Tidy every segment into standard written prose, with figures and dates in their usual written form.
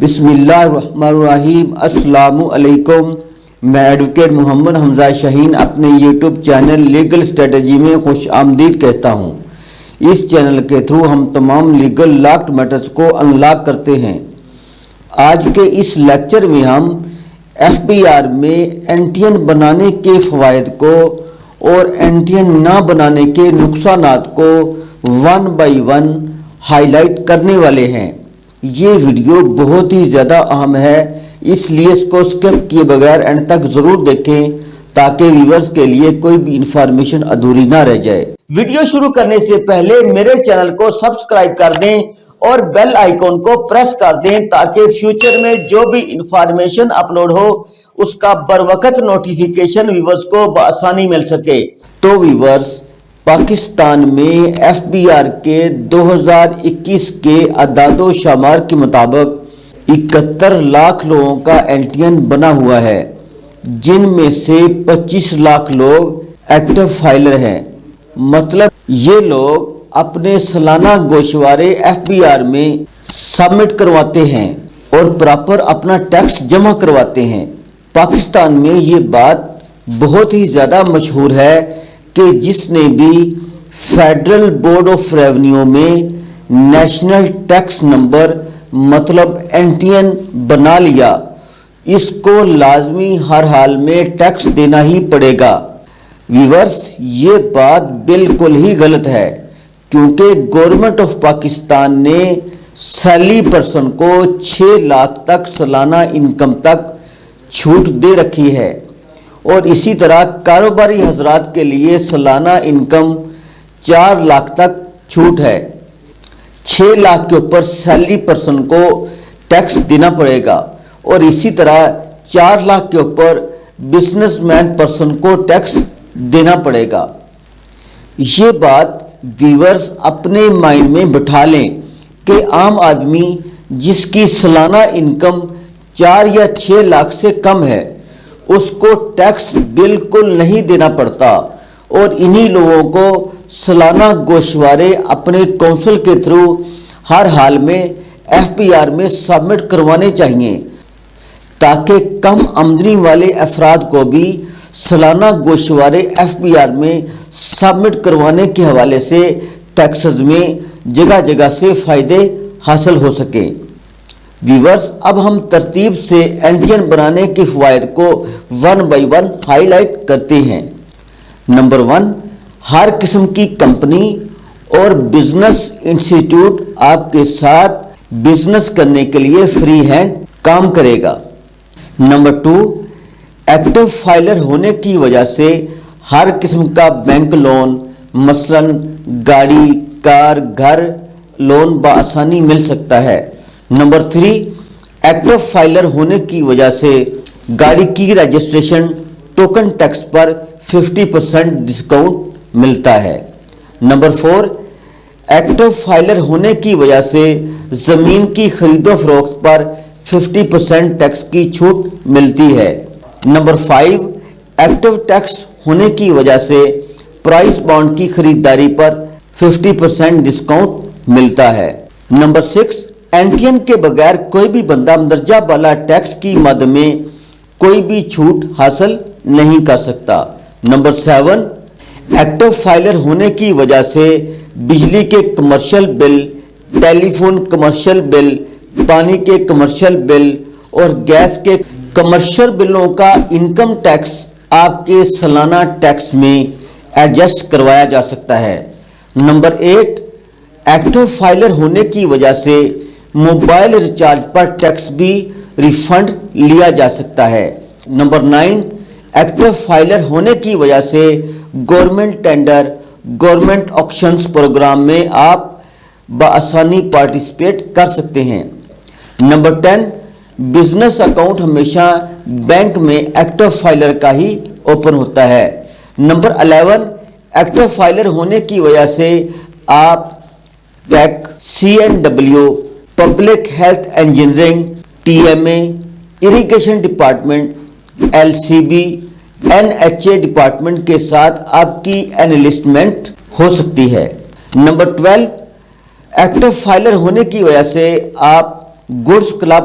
بسم اللہ الرحمن الرحیم۔ السلام علیکم۔ میں ایڈوکیٹ محمد حمزہ شاہین اپنے یوٹیوب چینل لیگل اسٹریٹجی میں خوش آمدید کہتا ہوں۔ اس چینل کے تھرو ہم تمام لیگل لاکڈ میٹرز کو انلاک کرتے ہیں۔ آج کے اس لیکچر میں ہم FBR میں NTN بنانے کے فوائد کو اور NTN نہ بنانے کے نقصانات کو 1 by 1 ہائی لائٹ کرنے والے ہیں۔ یہ ویڈیو بہت ہی زیادہ اہم ہے، اس لیے اس کو سکپ کیے بغیر اینڈ تک ضرور دیکھیں تاکہ ویورز کے لیے کوئی بھی انفارمیشن ادھوری نہ رہ جائے۔ ویڈیو شروع کرنے سے پہلے میرے چینل کو سبسکرائب کر دیں اور بیل آئیکن کو پریس کر دیں تاکہ فیوچر میں جو بھی انفارمیشن اپلوڈ ہو اس کا بروقت نوٹیفیکیشن ویورز کو بآسانی مل سکے۔ تو ویورز، پاکستان میں FBR کے 2021 کے اعداد و شمار کے مطابق 71 لاکھ لوگوں کا NTN بنا ہوا ہے، جن میں سے 25 لاکھ لوگ ایکٹیو فائلر ہیں۔ مطلب یہ لوگ اپنے سالانہ گوشوارے FBR میں سبمٹ کرواتے ہیں اور پراپر اپنا ٹیکس جمع کرواتے ہیں۔ پاکستان میں یہ بات بہت ہی زیادہ مشہور ہے کہ جس نے بھی فیڈرل بورڈ آف ریونیو میں نیشنل ٹیکس نمبر مطلب NTN بنا لیا، اس کو لازمی ہر حال میں ٹیکس دینا ہی پڑے گا۔ ویورز، یہ بات بالکل ہی غلط ہے کیونکہ گورنمنٹ آف پاکستان نے سیلری پرسن کو 6 لاکھ تک سالانہ انکم تک چھوٹ دے رکھی ہے، اور اسی طرح کاروباری حضرات کے لیے سالانہ انکم 4 لاکھ تک چھوٹ ہے۔ 6 لاکھ کے اوپر سیلری پرسن کو ٹیکس دینا پڑے گا اور اسی طرح 4 لاکھ کے اوپر بزنس مین پرسن کو ٹیکس دینا پڑے گا۔ یہ بات ویورز اپنے مائنڈ میں بٹھا لیں کہ عام آدمی جس کی سالانہ انکم 4 یا 6 لاکھ سے کم ہے اس کو ٹیکس بالکل نہیں دینا پڑتا، اور انہی لوگوں کو سالانہ گوشوارے اپنے کونسل کے تھرو ہر حال میں FBR میں سبمٹ کروانے چاہیے تاکہ کم آمدنی والے افراد کو بھی سالانہ گوشوارے FBR میں سبمٹ کروانے کے حوالے سے ٹیکسز میں جگہ جگہ سے فائدے حاصل ہو سکیں۔ ویورز، اب ہم ترتیب سے NTN بنانے کے فوائد کو 1 by 1 ہائی لائٹ کرتے ہیں۔ نمبر 1، ہر قسم کی کمپنی اور بزنس انسٹیٹیوٹ آپ کے ساتھ بزنس کرنے کے لیے فری ہینڈ کام کرے گا۔ نمبر 2، ایکٹیو فائلر ہونے کی وجہ سے ہر قسم کا بینک لون مثلاً گاڑی، کار، گھر لون بآسانی مل سکتا ہے۔ نمبر 3، ایکٹیو فائلر ہونے کی وجہ سے گاڑی کی رجسٹریشن ٹوکن ٹیکس پر 50% ڈسکاؤنٹ ملتا ہے۔ نمبر 4، ایکٹیو فائلر ہونے کی وجہ سے زمین کی خرید و فروخت پر 50% ٹیکس کی چھوٹ ملتی ہے۔ نمبر 5، ایکٹیو ٹیکس ہونے کی وجہ سے پرائز بانڈ کی خریداری پر 50% ڈسکاؤنٹ ملتا ہے۔ نمبر 6، NTN کے بغیر کوئی بھی بندہ مندرجہ بالا ٹیکس کی مد میں کوئی بھی چھوٹ حاصل نہیں کر سکتا۔ نمبر 7، ایکٹیو فائلر ہونے کی وجہ سے بجلی کے کمرشل بل، ٹیلی فون کمرشل بل، پانی کے کمرشل بل اور گیس کے کمرشل بلوں کا انکم ٹیکس آپ کے سالانہ ٹیکس میں ایڈجسٹ کروایا جا سکتا ہے۔ نمبر 8، ایکٹیو فائلر ہونے کی وجہ سے موبائل ریچارج پر ٹیکس بھی ریفنڈ لیا جا سکتا ہے۔ نمبر 9، ایکٹیو فائلر ہونے کی وجہ سے گورنمنٹ ٹینڈر، گورنمنٹ آکشنز پروگرام میں آپ بآسانی پارٹیسپیٹ کر سکتے ہیں۔ نمبر 10، بزنس اکاؤنٹ ہمیشہ بینک میں ایکٹیو فائلر کا ہی اوپن ہوتا ہے۔ نمبر 11، ایکٹیو فائلر ہونے کی وجہ سے آپ ٹیک، CNW، public health engineering, TMA، irrigation department, LCB، NHA department کے ساتھ آپ کی انلسٹمنٹ ہو سکتی ہے۔ نمبر 12، ایکٹیو فائلر ہونے کی وجہ سے آپ گڈز کلب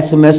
SMS,